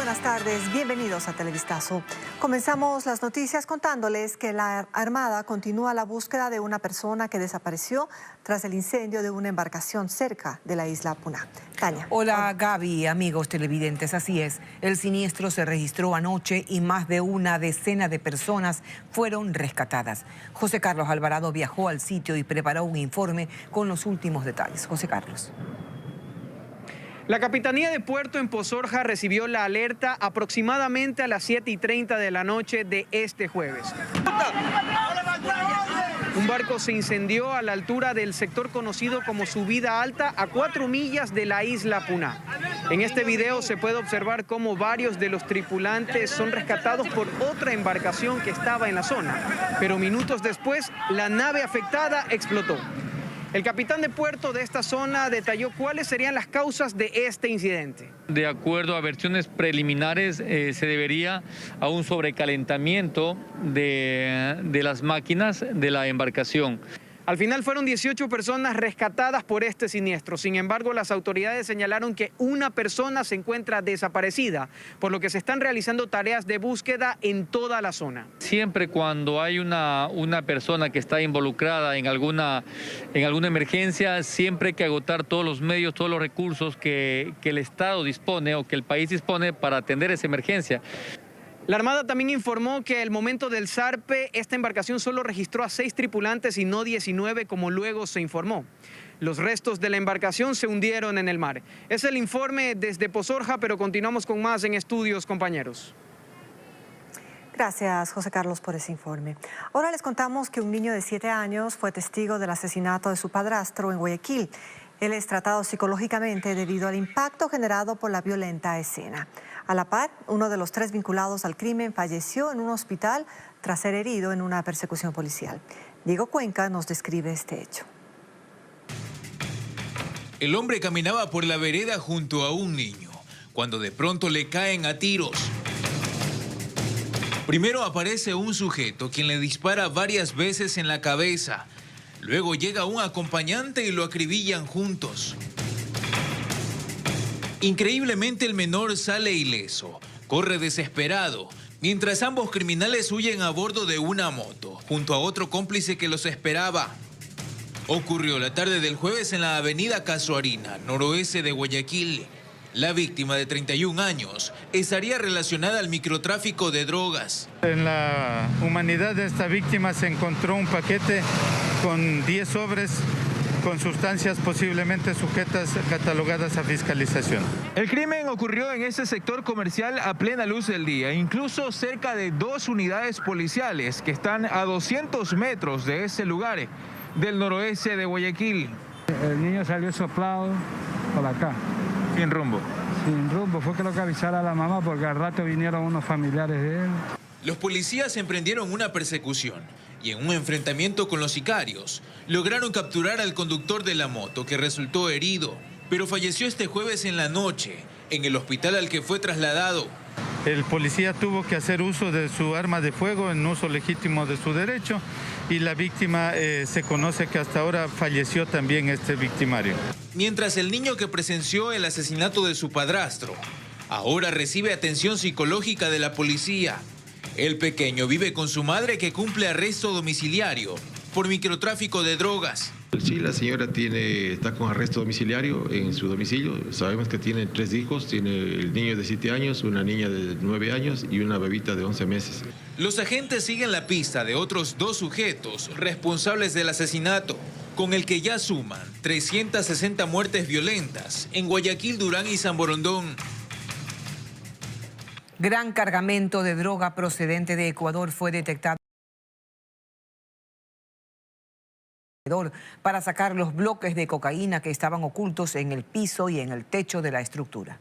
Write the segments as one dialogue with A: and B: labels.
A: buenas tardes, bienvenidos a Televistazo. Comenzamos las noticias contándoles que la Armada continúa la búsqueda de una persona que desapareció tras el incendio de una embarcación cerca de la isla Puná. Tania.
B: Hola Gaby, amigos televidentes, así es. El siniestro se registró anoche y más de una decena de personas fueron rescatadas. José Carlos Alvarado viajó al sitio y preparó un informe con los últimos detalles. José Carlos.
C: La Capitanía de Puerto en Pozorja recibió la alerta aproximadamente a las 7:30 de la noche de este jueves. Un barco se incendió a la altura del sector conocido como Subida Alta, a 4 millas de la isla Puná. En este video se puede observar cómo varios de los tripulantes son rescatados por otra embarcación que estaba en la zona. Pero minutos después, la nave afectada explotó. El capitán de puerto de esta zona detalló cuáles serían las causas de este incidente.
D: De acuerdo a versiones preliminares, se debería a un sobrecalentamiento de las máquinas de la embarcación.
C: Al final fueron 18 personas rescatadas por este siniestro. Sin embargo, las autoridades señalaron que una persona se encuentra desaparecida, por lo que se están realizando tareas de búsqueda en toda la zona.
D: Siempre cuando hay una persona que está involucrada en alguna emergencia, siempre hay que agotar todos los medios, todos los recursos que el Estado dispone o que el país dispone para atender esa emergencia.
C: La Armada también informó que al momento del zarpe, esta embarcación solo registró a 6 tripulantes y no 19, como luego se informó. Los restos de la embarcación se hundieron en el mar. Es el informe desde Pozorja, pero continuamos con más en estudios, compañeros.
A: Gracias, José Carlos, por ese informe. Ahora les contamos que un niño de 7 años fue testigo del asesinato de su padrastro en Guayaquil. Él es tratado psicológicamente debido al impacto generado por la violenta escena. A la par, uno de los 3 vinculados al crimen falleció en un hospital tras ser herido en una persecución policial. Diego Cuenca nos describe este hecho.
E: El hombre caminaba por la vereda junto a un niño, cuando de pronto le caen a tiros. Primero aparece un sujeto quien le dispara varias veces en la cabeza. Luego llega un acompañante y lo acribillan juntos. Increíblemente el menor sale ileso, corre desesperado, mientras ambos criminales huyen a bordo de una moto, junto a otro cómplice que los esperaba. Ocurrió la tarde del jueves en la avenida Casuarina, noroeste de Guayaquil. La víctima de 31 años estaría relacionada al microtráfico de drogas.
F: En la humanidad de esta víctima se encontró un paquete con 10 sobres con sustancias posiblemente sujetas catalogadas a fiscalización.
G: El crimen ocurrió en este sector comercial a plena luz del día, incluso cerca de 2 unidades policiales que están a 200 metros de ese lugar del noroeste de Guayaquil.
H: El niño salió soplado por acá.
G: Sin rumbo.
H: Sin rumbo, fue que lo que avisara a la mamá porque al rato vinieron unos familiares de él.
E: Los policías emprendieron una persecución y en un enfrentamiento con los sicarios lograron capturar al conductor de la moto que resultó herido, pero falleció este jueves en la noche en el hospital al que fue trasladado.
F: El policía tuvo que hacer uso de su arma de fuego en uso legítimo de su derecho y la víctima se conoce que hasta ahora falleció también este victimario.
E: Mientras el niño que presenció el asesinato de su padrastro ahora recibe atención psicológica de la policía. El pequeño vive con su madre que cumple arresto domiciliario por microtráfico de drogas.
I: Sí, la señora está con arresto domiciliario en su domicilio. Sabemos que tiene 3 hijos, tiene el niño de 7 años, una niña de 9 años y una bebita de 11 meses.
E: Los agentes siguen la pista de otros 2 sujetos responsables del asesinato, con el que ya suman 360 muertes violentas en Guayaquil, Durán y San Borondón.
B: Gran cargamento de droga procedente de Ecuador fue detectado para sacar los bloques de cocaína que estaban ocultos en el piso y en el techo de la estructura.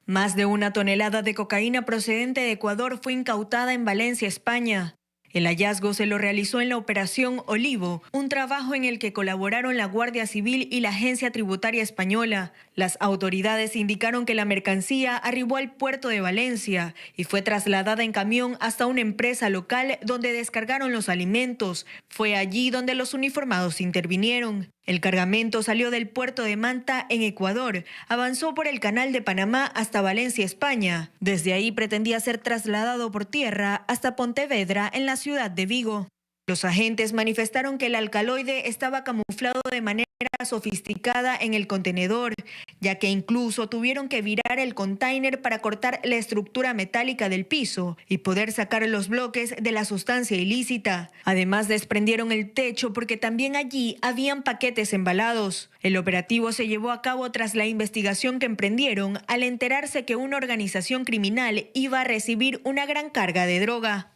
J: Más de 1 tonelada de cocaína procedente de Ecuador fue incautada en Valencia, España. El hallazgo se lo realizó en la Operación Olivo, un trabajo en el que colaboraron la Guardia Civil y la Agencia Tributaria Española. Las autoridades indicaron que la mercancía arribó al puerto de Valencia y fue trasladada en camión hasta una empresa local donde descargaron los alimentos. Fue allí donde los uniformados intervinieron. El cargamento salió del puerto de Manta, en Ecuador, avanzó por el Canal de Panamá hasta Valencia, España. Desde ahí pretendía ser trasladado por tierra hasta Pontevedra, en la ciudad de Vigo. Los agentes manifestaron que el alcaloide estaba camuflado de manera sofisticada en el contenedor, ya que incluso tuvieron que virar el container para cortar la estructura metálica del piso y poder sacar los bloques de la sustancia ilícita. Además, desprendieron el techo porque también allí habían paquetes embalados. El operativo se llevó a cabo tras la investigación que emprendieron al enterarse que una organización criminal iba a recibir una gran carga de droga.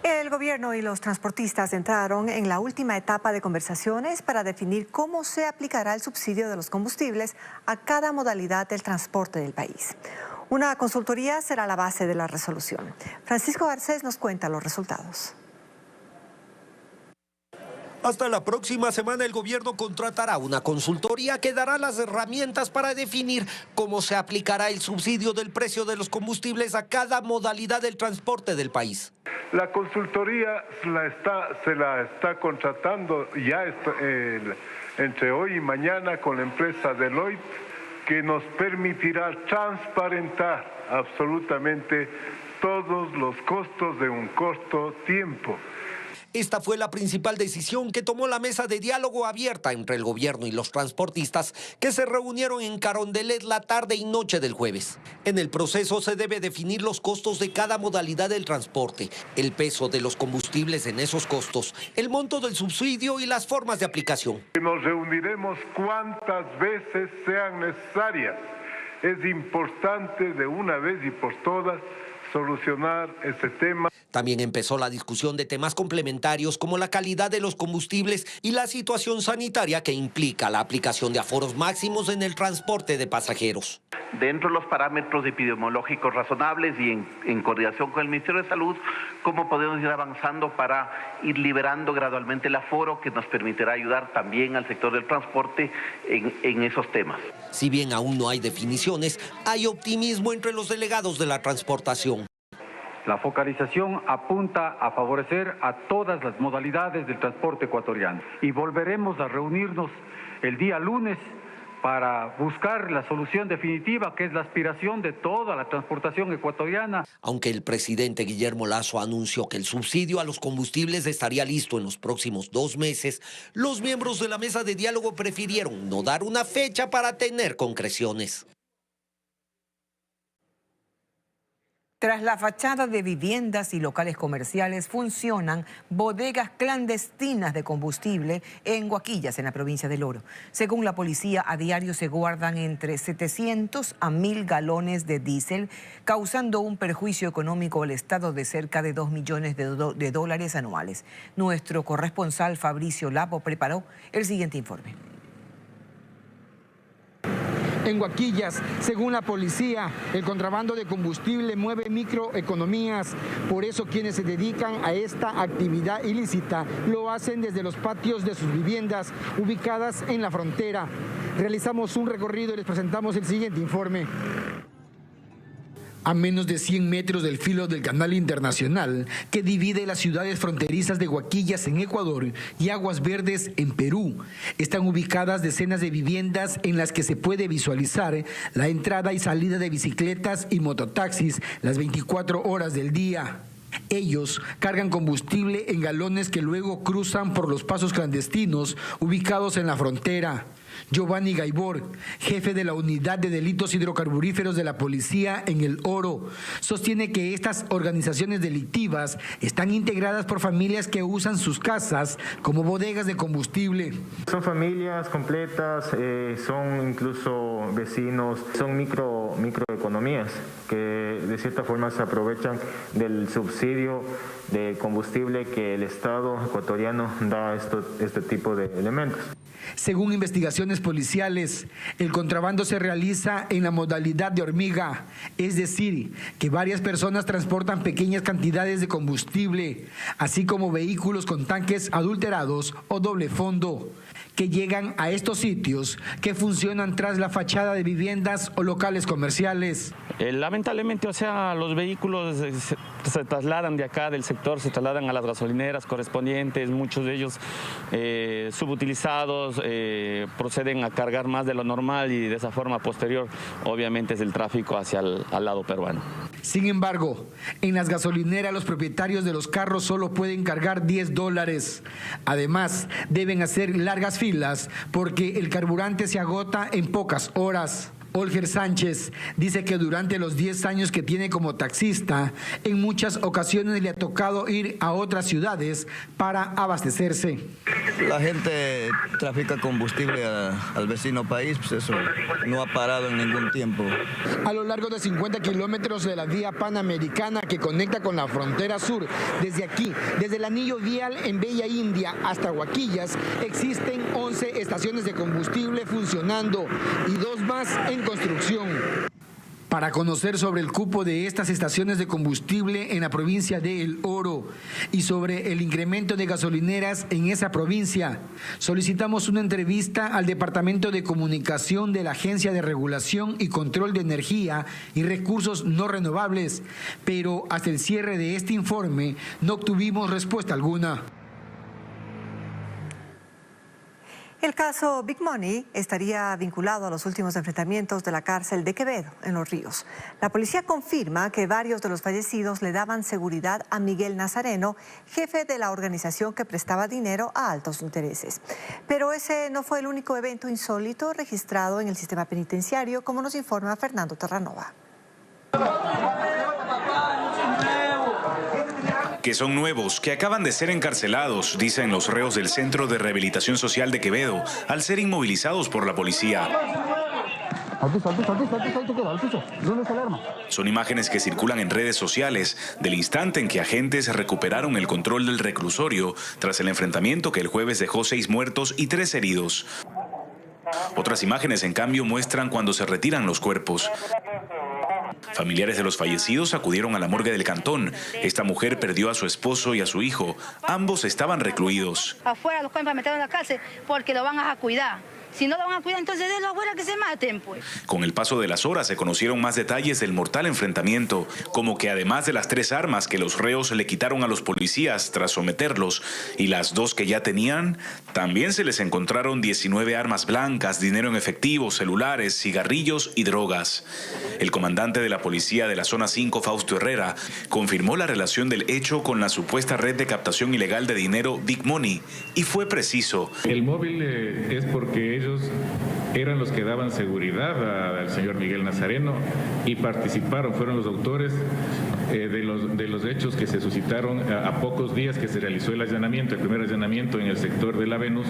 A: El gobierno y los transportistas entraron en la última etapa de conversaciones para definir cómo se aplicará el subsidio de los combustibles a cada modalidad del transporte del país. Una consultoría será la base de la resolución. Francisco Garcés nos cuenta los resultados.
K: Hasta la próxima semana el gobierno contratará una consultoría que dará las herramientas para definir cómo se aplicará el subsidio del precio de los combustibles a cada modalidad del transporte del país.
L: La consultoría se la está contratando ya entre hoy y mañana con la empresa Deloitte, que nos permitirá transparentar absolutamente todos los costos de un corto tiempo.
K: Esta fue la principal decisión que tomó la mesa de diálogo abierta entre el gobierno y los transportistas, que se reunieron en Carondelet la tarde y noche del jueves. En el proceso se debe definir los costos de cada modalidad del transporte, el peso de los combustibles en esos costos, el monto del subsidio y las formas de aplicación.
L: Nos reuniremos cuantas veces sean necesarias. Es importante de una vez y por todas solucionar ese tema.
K: También empezó la discusión de temas complementarios como la calidad de los combustibles y la situación sanitaria que implica la aplicación de aforos máximos en el transporte de pasajeros.
M: Dentro de los parámetros epidemiológicos razonables y en coordinación con el Ministerio de Salud, cómo podemos ir avanzando para ir liberando gradualmente el aforo que nos permitirá ayudar también al sector del transporte en esos temas.
K: Si bien aún no hay definiciones, hay optimismo entre los delegados de la transportación.
N: La focalización apunta a favorecer a todas las modalidades del transporte ecuatoriano y volveremos a reunirnos el día lunes para buscar la solución definitiva, que es la aspiración de toda la transportación ecuatoriana.
K: Aunque el presidente Guillermo Lasso anunció que el subsidio a los combustibles estaría listo en los próximos 2 meses, los miembros de la mesa de diálogo prefirieron no dar una fecha para tener concreciones.
B: Tras la fachada de viviendas y locales comerciales funcionan bodegas clandestinas de combustible en Huaquillas, en la provincia del Oro. Según la policía, a diario se guardan entre 700 a 1.000 galones de diésel, causando un perjuicio económico al Estado de cerca de 2 millones de dólares anuales. Nuestro corresponsal Fabricio Lapo preparó el siguiente informe.
O: En Huaquillas, según la policía, el contrabando de combustible mueve microeconomías. Por eso quienes se dedican a esta actividad ilícita lo hacen desde los patios de sus viviendas ubicadas en la frontera. Realizamos un recorrido y les presentamos el siguiente informe. A menos de 100 metros del filo del canal internacional que divide las ciudades fronterizas de Huaquillas en Ecuador y Aguas Verdes en Perú, están ubicadas decenas de viviendas en las que se puede visualizar la entrada y salida de bicicletas y mototaxis las 24 horas del día. Ellos cargan combustible en galones que luego cruzan por los pasos clandestinos ubicados en la frontera. Giovanni Gaibor, jefe de la Unidad de Delitos Hidrocarburíferos de la Policía en El Oro, sostiene que estas organizaciones delictivas están integradas por familias que usan sus casas como bodegas de combustible.
P: Son familias completas, son incluso vecinos, son microeconomías que de cierta forma se aprovechan del subsidio de combustible que el Estado ecuatoriano da este tipo de elementos.
O: Según investigaciones policiales, el contrabando se realiza en la modalidad de hormiga, es decir, que varias personas transportan pequeñas cantidades de combustible, así como vehículos con tanques adulterados o doble fondo, que llegan a estos sitios que funcionan tras la fachada de viviendas o locales comerciales.
Q: Lamentablemente, los vehículos se trasladan de acá del sector, se trasladan a las gasolineras correspondientes, muchos de ellos subutilizados, proceden a cargar más de lo normal y de esa forma posterior obviamente es el tráfico hacia al lado peruano.
O: Sin embargo, en las gasolineras los propietarios de los carros solo pueden cargar $10. Además, deben hacer largas filas porque el carburante se agota en pocas horas. Olger Sánchez dice que durante los 10 años que tiene como taxista, en muchas ocasiones le ha tocado ir a otras ciudades para abastecerse.
R: La gente trafica combustible al vecino país, pues eso no ha parado en ningún tiempo.
O: A lo largo de 50 kilómetros de la vía panamericana que conecta con la frontera sur, desde aquí, desde el anillo vial en Bella India hasta Huaquillas, existen 11 estaciones de combustible funcionando y 2 más en construcción. Para conocer sobre el cupo de estas estaciones de combustible en la provincia de El Oro y sobre el incremento de gasolineras en esa provincia, solicitamos una entrevista al Departamento de Comunicación de la Agencia de Regulación y Control de Energía y Recursos No Renovables, pero hasta el cierre de este informe no obtuvimos respuesta alguna.
A: El caso Big Money estaría vinculado a los últimos enfrentamientos de la cárcel de Quevedo, en Los Ríos. La policía confirma que varios de los fallecidos le daban seguridad a Miguel Nazareno, jefe de la organización que prestaba dinero a altos intereses. Pero ese no fue el único evento insólito registrado en el sistema penitenciario, como nos informa Fernando Terranova.
S: Que son nuevos, que acaban de ser encarcelados, dicen los reos del Centro de Rehabilitación Social de Quevedo, al ser inmovilizados por la policía. Son imágenes que circulan en redes sociales del instante en que agentes recuperaron el control del reclusorio tras el enfrentamiento que el jueves dejó 6 muertos y 3 heridos. Otras imágenes, en cambio, muestran cuando se retiran los cuerpos. Familiares de los fallecidos acudieron a la morgue del cantón. Esta mujer perdió a su esposo y a su hijo. Ambos estaban recluidos.
T: Afuera los cogen para meterlos en la cárcel porque lo van a cuidar. Si no lo van a cuidar, entonces déjenlo afuera que se maten, pues.
S: Con el paso de las horas se conocieron más detalles del mortal enfrentamiento, como que además de las 3 armas que los reos le quitaron a los policías tras someterlos y las 2 que ya tenían, también se les encontraron 19 armas blancas, dinero en efectivo, celulares, cigarrillos y drogas. El comandante de la policía de la zona 5, Fausto Herrera, confirmó la relación del hecho con la supuesta red de captación ilegal de dinero Big Money y fue preciso.
U: El móvil es porque ellos eran los que daban seguridad al señor Miguel Nazareno y participaron, fueron los autores de los hechos que se suscitaron a pocos días que se realizó el primer allanamiento en el sector de la Venus,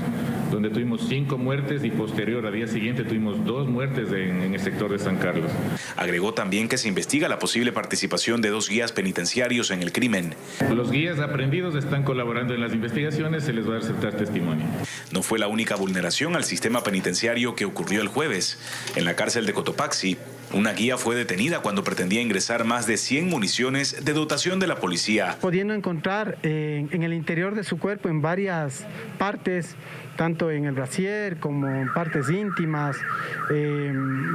U: donde tuvimos 5 muertes y posterior, al día siguiente, tuvimos 2 muertes en el sector de San Carlos.
S: Agregó también que se investiga la posible participación de 2 guías penitenciarios en el crimen.
U: Los guías aprendidos están colaborando en las investigaciones, se les va a aceptar testimonio.
S: No fue la única vulneración al sistema penitenciario que ocurrió el jueves. En la cárcel de Cotopaxi, una guía fue detenida cuando pretendía ingresar más de 100 municiones de dotación de la policía.
V: Pudiendo encontrar en el interior de su cuerpo, en varias partes, tanto en el brasier como en partes íntimas,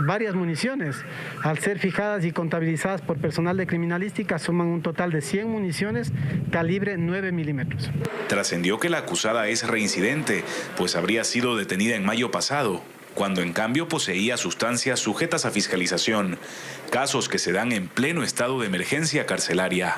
V: varias municiones. Al ser fijadas y contabilizadas por personal de criminalística, suman un total de 100 municiones calibre 9 milímetros.
S: Trascendió que la acusada es reincidente, pues habría sido detenida en mayo pasado, cuando en cambio poseía sustancias sujetas a fiscalización, casos que se dan en pleno estado de emergencia carcelaria.